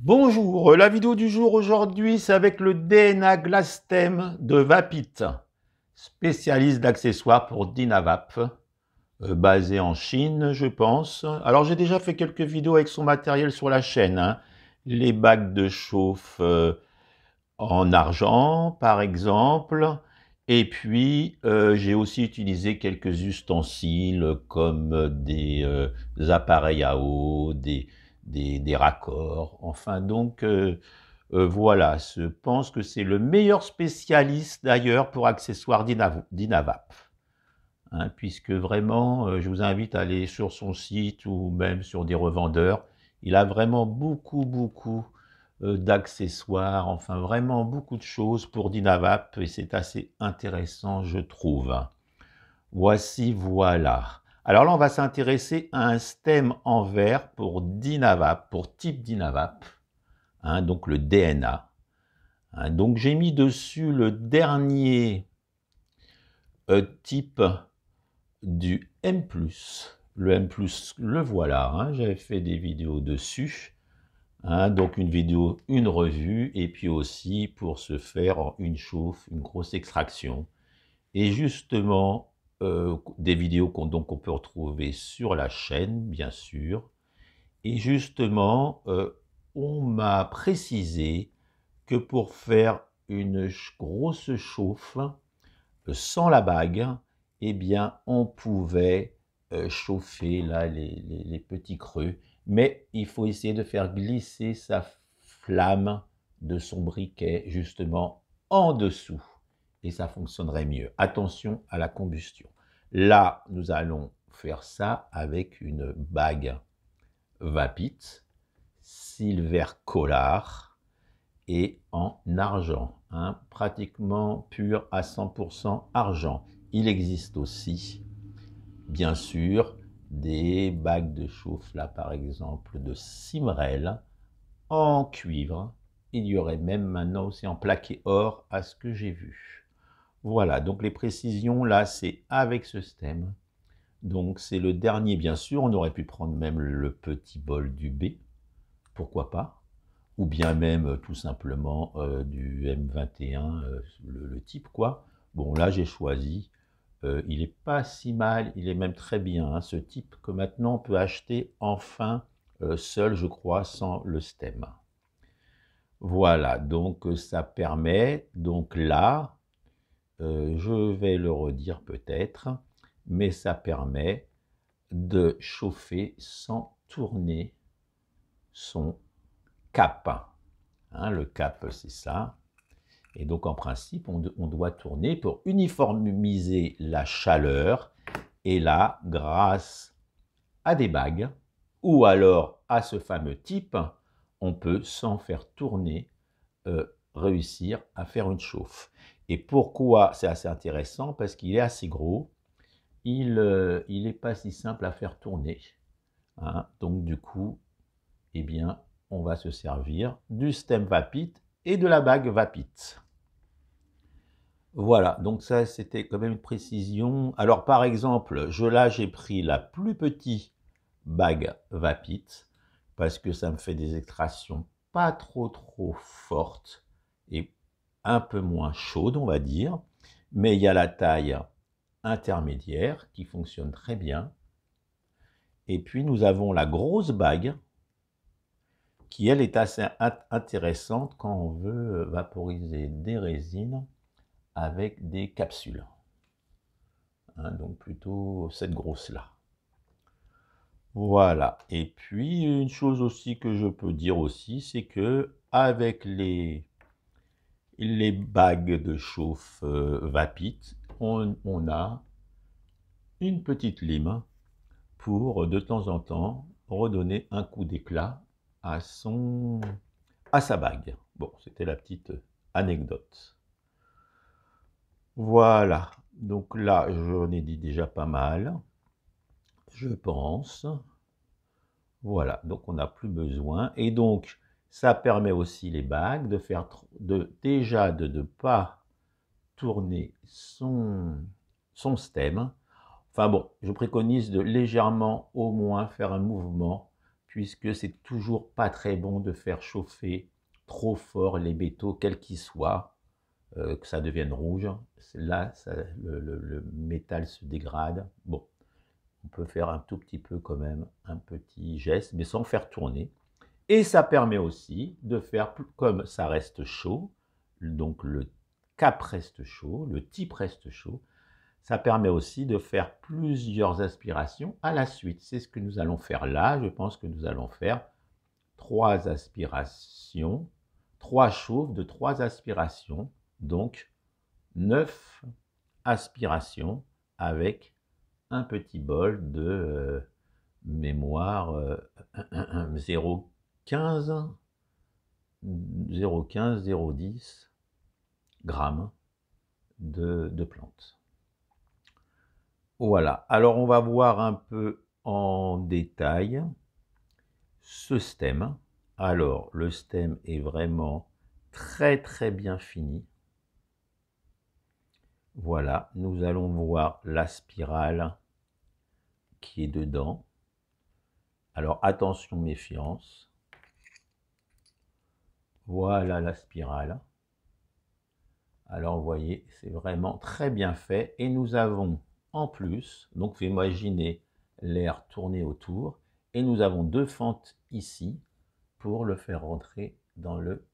Bonjour, la vidéo du jour aujourd'hui, c'est avec le DNA Glass Stem de Vapit, spécialiste d'accessoires pour Dynavap, basé en Chine, je pense. Alors, j'ai déjà fait quelques vidéos avec son matériel sur la chaîne, hein. Les bagues de chauffe en argent, par exemple. Et puis, j'ai aussi utilisé quelques ustensiles comme des appareils à eau, des raccords. Enfin, donc, voilà, je pense que c'est le meilleur spécialiste d'ailleurs pour accessoires Dynavap. Hein, puisque vraiment, je vous invite à aller sur son site ou même sur des revendeurs. Il a vraiment beaucoup d'accessoires, enfin vraiment beaucoup de choses pour Dynavap et c'est assez intéressant, je trouve. Voici, voilà. Alors là, on va s'intéresser à un stem en verre pour Dynavap, pour type Dynavap, hein, donc le DNA. Hein, donc j'ai mis dessus le dernier type du M+. Le M+, le voilà, hein, j'avais fait des vidéos dessus. Hein, donc une vidéo, une revue, et puis aussi pour se faire une chauffe, une grosse extraction. Et justement, des vidéos qu'on peut retrouver sur la chaîne, bien sûr. Et justement, on m'a précisé que pour faire une grosse chauffe sans la bague, eh bien, on pouvait chauffer là les petits creux, mais il faut essayer de faire glisser sa flamme de son briquet justement en dessous et ça fonctionnerait mieux. Attention à la combustion. Là, nous allons faire ça avec une bague Vapit, Silver Collar et en argent, hein, pratiquement pur à 100% argent. Il existe aussi, bien sûr, des bagues de chauffe, là par exemple de Simrel, en cuivre. Il y aurait même maintenant aussi en plaqué or à ce que j'ai vu. Voilà, donc les précisions là, c'est avec ce stem. Donc c'est le dernier, bien sûr. On aurait pu prendre même le petit bol du B, pourquoi pas, ou bien même tout simplement du M21, le type quoi. Bon là j'ai choisi, il n'est pas si mal, il est même très bien, hein, ce type que maintenant on peut acheter enfin seul je crois sans le stem. Voilà, donc ça permet, donc là, je vais le redire peut-être, mais ça permet de chauffer sans tourner son cap. Hein, le cap, c'est ça. Et donc, en principe, on doit tourner pour uniformiser la chaleur. Et là, grâce à des bagues, ou alors à ce fameux type, on peut, sans faire tourner, réussir à faire une chauffe. Et pourquoi c'est assez intéressant? Parce qu'il est assez gros. Il n'est pas si simple à faire tourner. Hein, donc, du coup, eh bien, on va se servir du stem Vapit et de la bague Vapit. Voilà, donc ça, c'était quand même une précision. Alors, par exemple, là, j'ai pris la plus petite bague Vapit parce que ça me fait des extractions pas trop fortes et un peu moins chaudes, on va dire. Mais il y a la taille intermédiaire qui fonctionne très bien. Et puis, nous avons la grosse bague qui, elle, est assez intéressante quand on veut vaporiser des résines avec des capsules. Hein, donc plutôt cette grosse-là. Voilà. Et puis, une chose aussi que je peux dire aussi, c'est que avec les bagues de chauffe Vapit, on a une petite lime pour, de temps en temps, redonner un coup d'éclat à sa bague. Bon, c'était la petite anecdote. Voilà, donc là, j'en ai dit déjà pas mal, je pense. Voilà, donc on n'a plus besoin. Et donc, ça permet aussi les bagues de faire déjà de ne pas tourner son stem. Enfin bon, je préconise de légèrement au moins faire un mouvement, puisque c'est toujours pas très bon de faire chauffer trop fort les métaux, quels qu'ils soient, que ça devienne rouge. Là, le métal se dégrade. Bon, on peut faire un tout petit peu quand même, un petit geste, mais sans faire tourner. Et ça permet aussi de faire, comme ça reste chaud, donc le cap reste chaud, le type reste chaud, ça permet aussi de faire plusieurs aspirations à la suite. C'est ce que nous allons faire là. Je pense que nous allons faire 3 aspirations, 3 chauffes de 3 aspirations, donc 9 aspirations avec un petit bol de mémoire 0,15, 0,10 grammes de plantes. Voilà, alors on va voir un peu en détail ce stem. Alors, le stem est vraiment très bien fini. Voilà, nous allons voir la spirale qui est dedans. Alors, attention, méfiance. Voilà la spirale. Alors, vous voyez, c'est vraiment très bien fait. Et nous avons en plus, donc vous imaginez l'air tourner autour, et nous avons 2 fentes ici pour le faire rentrer dans le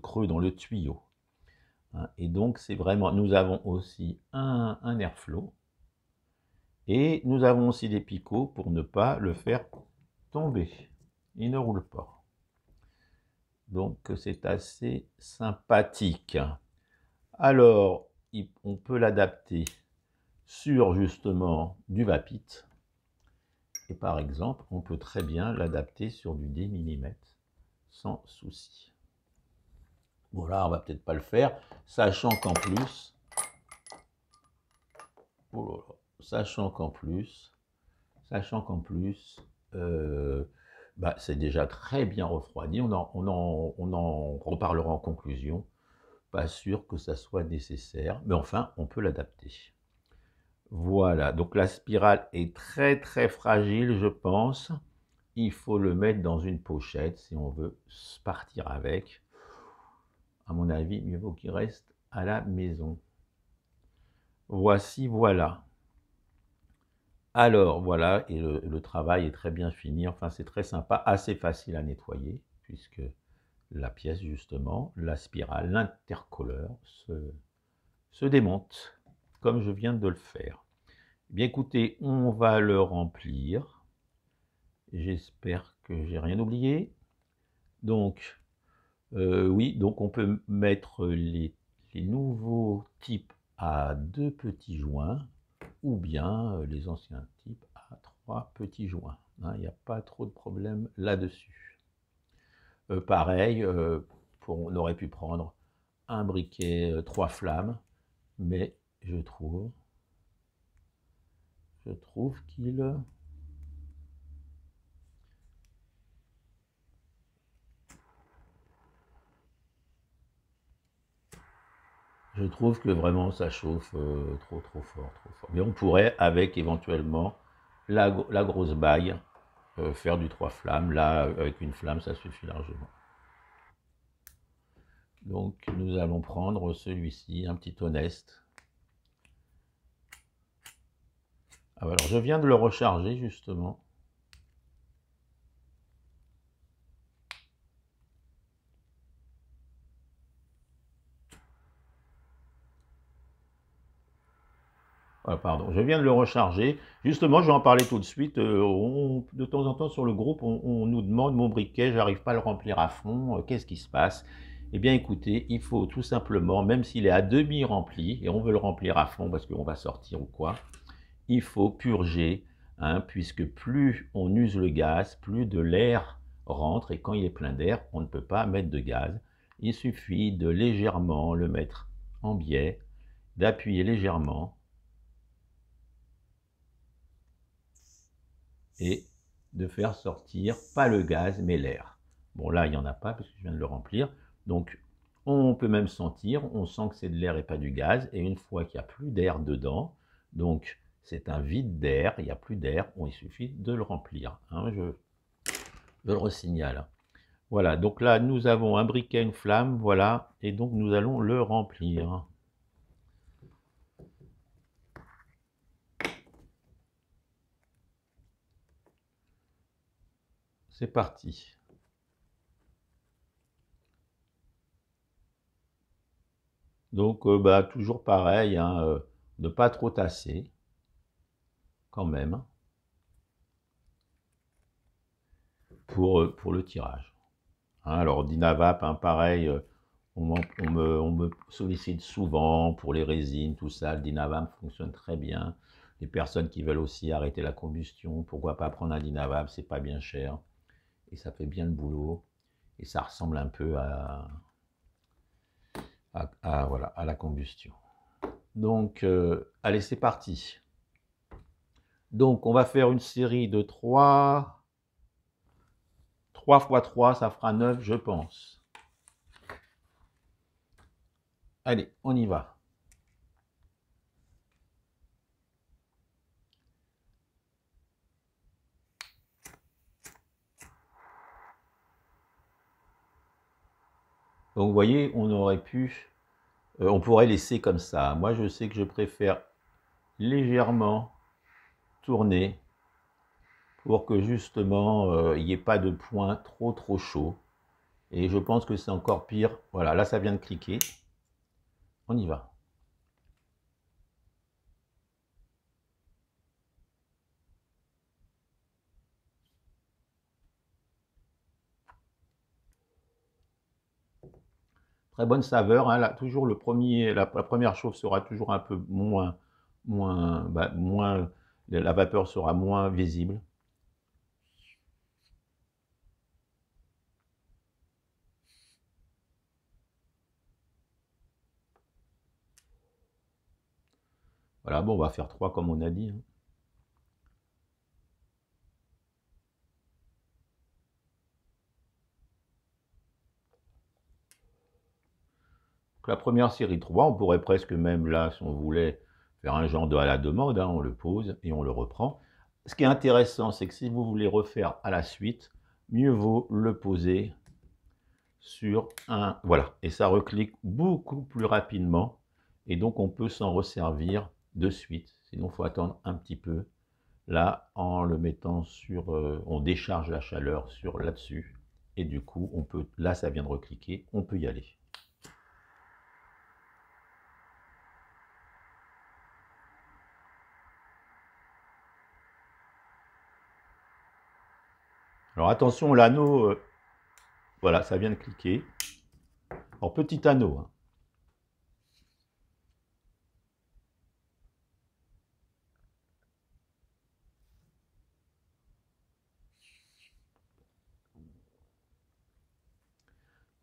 creux, dans le tuyau. Et donc, c'est vraiment, nous avons aussi un airflow, et nous avons aussi des picots pour ne pas le faire tomber. Il ne roule pas. Donc, c'est assez sympathique. Alors, on peut l'adapter sur, justement, du Vapit. Et par exemple, on peut très bien l'adapter sur du 10 mm, sans souci. Bon, là, on va peut-être pas le faire, sachant qu'en plus, c'est déjà très bien refroidi. On en reparlera en conclusion. Pas sûr que ça soit nécessaire, mais enfin, on peut l'adapter. Voilà, donc la spirale est très fragile, je pense. Il faut le mettre dans une pochette si on veut partir avec. À mon avis, mieux vaut qu'il reste à la maison. Voici, voilà. Alors, voilà, et le travail est très bien fini. Enfin, c'est très sympa, assez facile à nettoyer, puisque la pièce, justement, la spirale, l'intercolleur se démonte, comme je viens de le faire. Bien, écoutez, on va le remplir. J'espère que j'ai rien oublié. Donc, oui, donc on peut mettre les nouveaux types à 2 petits joints, ou bien les anciens types à 3 petits joints. Il n'y a pas trop de problème là-dessus. Pareil, on aurait pu prendre un briquet 3 flammes, mais je trouve qu'il... Je trouve que vraiment ça chauffe trop fort. Mais on pourrait, avec éventuellement la grosse bague, faire du 3 flammes. Là, avec une flamme, ça suffit largement. Donc, nous allons prendre celui-ci, un petit Honest. Alors, je viens de le recharger, justement. Pardon, je viens de le recharger. Justement, je vais en parler tout de suite. De temps en temps, sur le groupe, on nous demande mon briquet, j'arrive pas à le remplir à fond. Qu'est-ce qui se passe? Eh bien, écoutez, il faut tout simplement, même s'il est à demi rempli, et on veut le remplir à fond parce qu'on va sortir ou quoi, il faut purger, puisque plus on use le gaz, plus de l'air rentre, et quand il est plein d'air, on ne peut pas mettre de gaz. Il suffit de légèrement le mettre en biais, d'appuyer légèrement, et de faire sortir, pas le gaz, mais l'air. Bon, là, il n'y en a pas, parce que je viens de le remplir. Donc, on peut même sentir, on sent que c'est de l'air et pas du gaz. Et une fois qu'il n'y a plus d'air dedans, donc c'est un vide d'air, il n'y a plus d'air, bon, il suffit de le remplir, hein, je le resignale. Voilà, donc là, nous avons un briquet, une flamme, voilà, et donc nous allons le remplir. C'est parti. Donc, toujours pareil, hein, ne pas trop tasser, quand même, pour le tirage. Hein, alors, Dynavap, hein, pareil, on me sollicite souvent pour les résines, tout ça. Le Dynavap fonctionne très bien. Les personnes qui veulent aussi arrêter la combustion, pourquoi pas prendre un Dynavap, c'est pas bien cher. Et ça fait bien le boulot. Et ça ressemble un peu voilà, à la combustion. Donc, allez, c'est parti. Donc, on va faire une série de 3. 3 fois 3, ça fera 9, je pense. Allez, on y va. Donc, vous voyez, on aurait pu... on pourrait laisser comme ça. Moi, je sais que je préfère légèrement tourner pour que justement, il n'y ait pas de point trop chaud. Et je pense que c'est encore pire. Voilà, là, ça vient de cliquer. On y va. Très bonne saveur, hein, là, toujours la première chauffe sera toujours un peu moins, la vapeur sera moins visible. Voilà, bon, on va faire 3 comme on a dit, hein. Donc, la première série 3, on pourrait presque même là, si on voulait, faire un genre de à la demande, hein, on le pose et on le reprend. Ce qui est intéressant, c'est que si vous voulez refaire à la suite, mieux vaut le poser sur un... Voilà, et ça reclique beaucoup plus rapidement, et donc on peut s'en resservir de suite. Sinon, il faut attendre un petit peu. Là, en le mettant sur... on décharge la chaleur sur là-dessus, et du coup, on peut... Là, ça vient de recliquer, on peut y aller. Alors attention, l'anneau, voilà, ça vient de cliquer. En petit anneau, hein.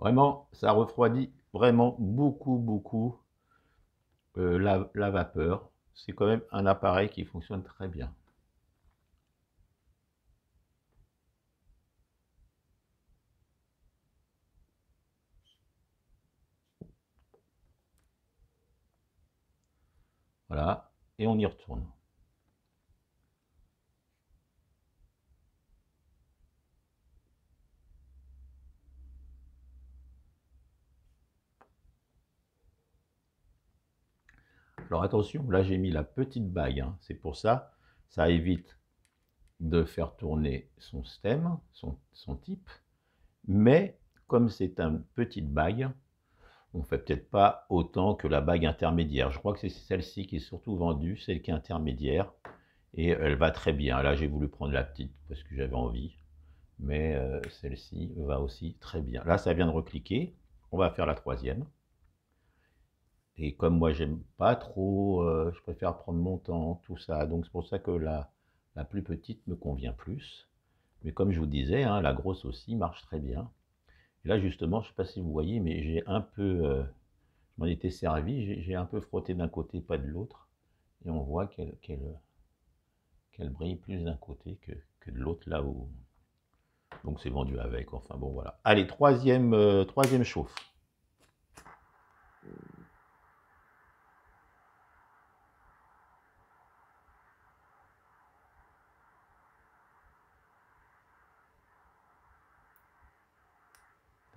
Vraiment, ça refroidit vraiment beaucoup la vapeur. C'est quand même un appareil qui fonctionne très bien. Voilà, et on y retourne. Alors attention, là j'ai mis la petite bague, hein. C'est pour ça, ça évite de faire tourner son stem, son type. Mais comme c'est une petite bague, on ne fait peut-être pas autant que la bague intermédiaire. Je crois que c'est celle-ci qui est surtout vendue, celle qui est intermédiaire. Et elle va très bien. Là, j'ai voulu prendre la petite parce que j'avais envie. Mais celle-ci va aussi très bien. Là, ça vient de recliquer. On va faire la troisième. Et comme moi, j'aime pas trop, je préfère prendre mon temps, tout ça. Donc, c'est pour ça que la plus petite me convient plus. Mais comme je vous disais, hein, la grosse aussi marche très bien. Et là, justement, je ne sais pas si vous voyez, mais j'ai un peu, je m'en étais servi, j'ai un peu frotté d'un côté, pas de l'autre. Et on voit qu'elle brille plus d'un côté que de l'autre, là où... Donc c'est vendu avec, enfin bon, voilà. Allez, troisième chauffe.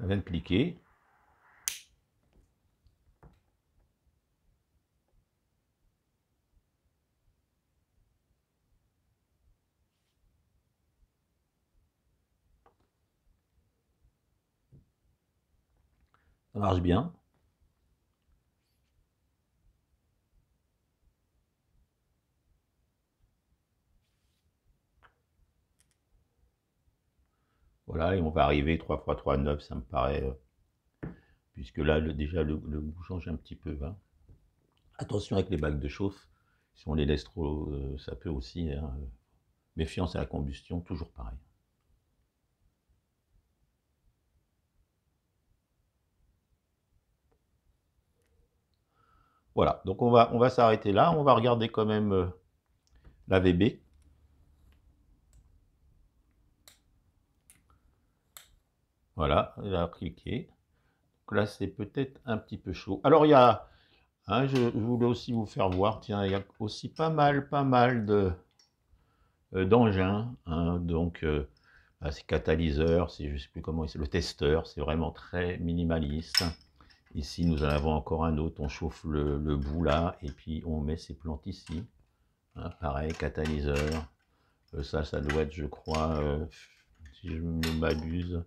Ça vient de cliquer. Ça marche bien. Voilà, et on va arriver 3 x 3, 9, ça me paraît, puisque là, déjà, le goût change un petit peu. Hein. Attention avec les bacs de chauffe, si on les laisse trop, ça peut aussi, hein, méfiance à la combustion, toujours pareil. Voilà, donc on va s'arrêter là, on va regarder quand même la VB. Voilà, elle a cliqué. Donc là, c'est peut-être un petit peu chaud. Alors, il y a, hein, je voulais aussi vous faire voir, tiens, il y a aussi pas mal d'engins. Hein, donc, c'est catalyseur, c'est je sais plus comment c'est, le testeur, c'est vraiment très minimaliste. Ici, nous en avons encore un autre, on chauffe le bout là, et puis on met ses plantes ici. Hein, pareil, catalyseur. Ça doit être, je crois, si je ne m'abuse,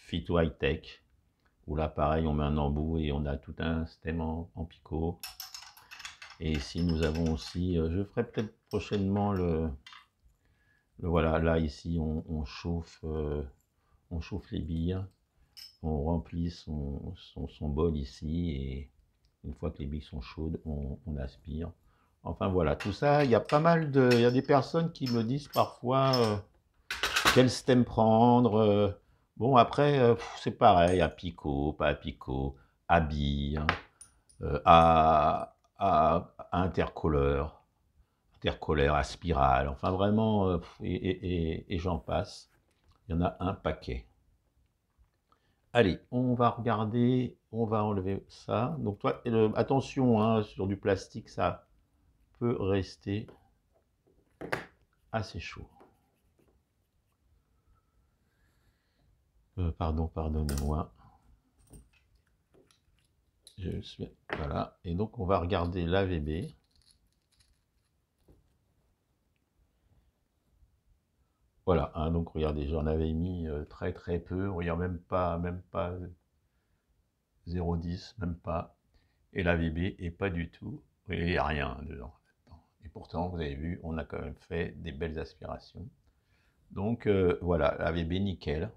Phyto High Tech. Où là, pareil, on met un embout et on a tout un système en picot. Et ici, nous avons aussi, je ferai peut-être prochainement voilà, là, ici, on chauffe les billes. On remplit son bol ici et une fois que les billes sont chaudes, on aspire. Enfin voilà, tout ça, il y a pas mal de... Il y a des personnes qui me disent parfois quel stem prendre. Bon, après, c'est pareil, à picot, pas à picot, à bille, à intercolleur, à spirale. Enfin vraiment, et j'en passe. Il y en a un paquet. Allez, on va regarder, on va enlever ça. Donc toi, attention, hein, sur du plastique, ça peut rester assez chaud. Pardonnez-moi. Je suis, voilà, et donc on va regarder l'AVB. Voilà, hein, donc regardez, j'en avais mis très très peu, regarde même pas 0,10, même pas. Et l'AVB est pas du tout, il n'y a rien dedans. Et pourtant, vous avez vu, on a quand même fait des belles aspirations. Donc voilà, l'AVB nickel,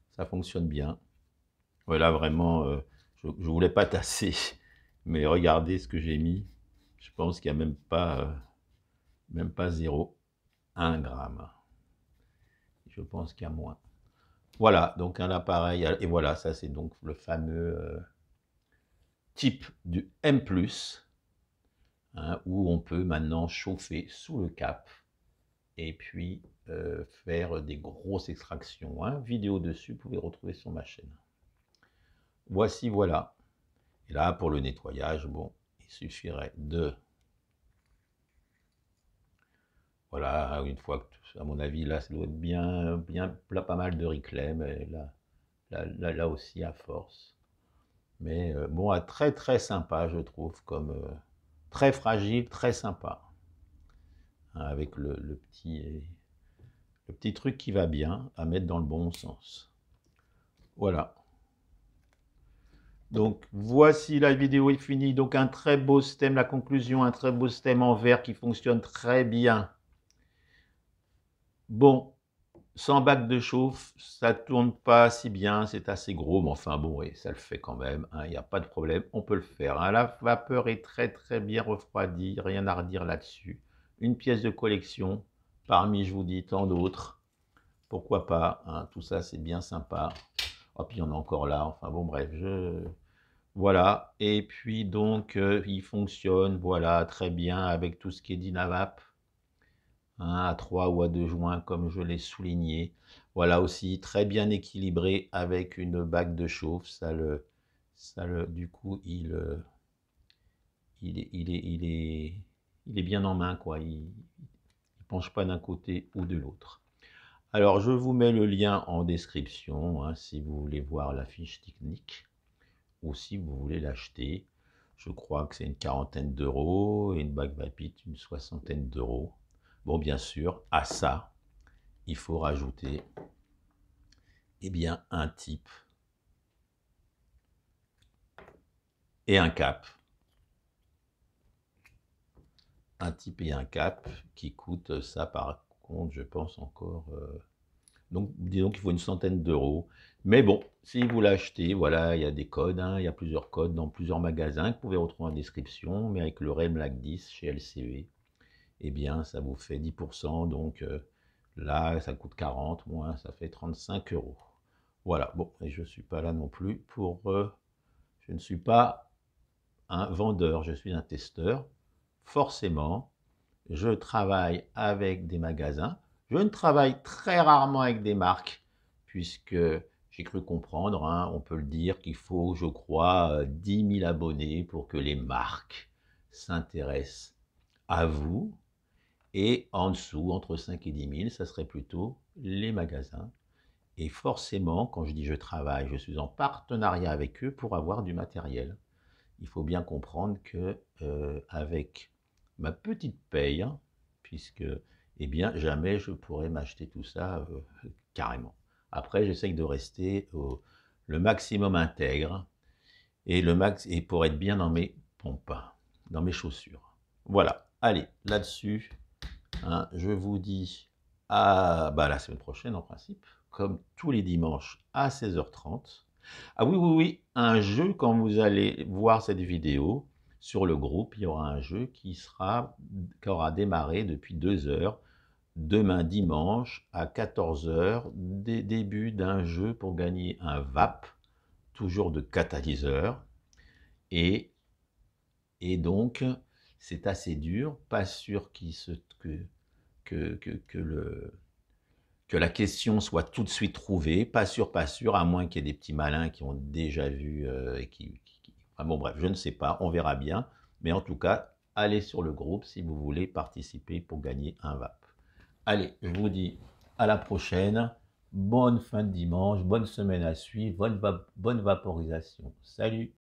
ça fonctionne bien. Voilà, vraiment, je ne voulais pas tasser, mais regardez ce que j'ai mis. Je pense qu'il n'y a même pas 0,1 gramme. Je pense qu'il y a moins. Voilà, donc un appareil, et voilà, ça c'est donc le fameux type du M+, hein, où on peut maintenant chauffer sous le cap, et puis faire des grosses extractions. Hein. Vidéo dessus, vous pouvez retrouver sur ma chaîne. Voici, voilà. Et là, pour le nettoyage, bon, il suffirait de... Voilà, une fois que, à mon avis, là, ça doit être bien, là, pas mal de réclame, et là aussi à force. Mais bon, très très sympa, je trouve, comme très fragile, très sympa. Hein, avec le petit truc qui va bien, à mettre dans le bon sens. Voilà. Donc, voici, la vidéo est finie. Donc, un très beau stem, la conclusion, un très beau stem en verre qui fonctionne très bien. Bon, sans bac de chauffe, ça tourne pas si bien, c'est assez gros, mais enfin bon, oui, ça le fait quand même, il n'y a pas de problème, on peut le faire. Hein. La vapeur est très très bien refroidie, rien à redire là-dessus. Une pièce de collection, parmi, je vous dis, tant d'autres. Pourquoi pas, hein, tout ça c'est bien sympa. Oh, puis il y en a encore là, enfin bon, bref, voilà. Et puis donc, il fonctionne, voilà, très bien avec tout ce qui est Dynavap. Hein, à 3 ou à 2 joints, comme je l'ai souligné. Voilà aussi, très bien équilibré avec une bague de chauffe. Du coup, il est bien en main, quoi. Il penche pas d'un côté ou de l'autre. Alors, je vous mets le lien en description, hein, si vous voulez voir la fiche technique ou si vous voulez l'acheter. Je crois que c'est une quarantaine d'euros et une bague Vapit une soixantaine d'euros. Bon, bien sûr, à ça, il faut rajouter eh bien, un type et un cap. Un type et un cap qui coûtent ça par contre, je pense encore... donc, disons qu'il faut une centaine d'euros. Mais bon, si vous l'achetez, voilà, il y a des codes, hein, il y a plusieurs codes dans plusieurs magasins que vous pouvez retrouver en description, mais avec le REMLAC 10 chez LCV, eh bien, ça vous fait 10%, donc là, ça coûte 40, moins, ça fait 35 euros. Voilà, bon, et je ne suis pas là non plus pour... je ne suis pas un vendeur, je suis un testeur. Forcément, je travaille avec des magasins. Je ne travaille très rarement avec des marques, puisque j'ai cru comprendre, hein, on peut le dire, qu'il faut, je crois, 10 000 abonnés pour que les marques s'intéressent à vous. Et en dessous, entre 5 et 10 000, ça serait plutôt les magasins. Et forcément, quand je dis je travaille, je suis en partenariat avec eux pour avoir du matériel. Il faut bien comprendre que avec ma petite paye, hein, puisque eh bien jamais je pourrais m'acheter tout ça carrément. Après, j'essaye de rester le maximum intègre et et pour être bien dans mes pompes, dans mes chaussures. Voilà. Allez, là-dessus, hein, je vous dis à la semaine prochaine en principe, comme tous les dimanches à 16h30. Ah oui, oui, oui, un jeu, quand vous allez voir cette vidéo, sur le groupe, il y aura un jeu qui aura démarré depuis 2 heures, demain dimanche à 14 heures, début d'un jeu pour gagner un VAP, toujours de catalyseur, et, et donc c'est assez dur, pas sûr que la question soit tout de suite trouvée, pas sûr, à moins qu'il y ait des petits malins qui ont déjà vu et enfin bon bref, je ne sais pas, on verra bien, mais en tout cas, allez sur le groupe si vous voulez participer pour gagner un VAP. Allez, je vous dis à la prochaine, bonne fin de dimanche, bonne semaine à suivre, bonne vaporisation. Salut!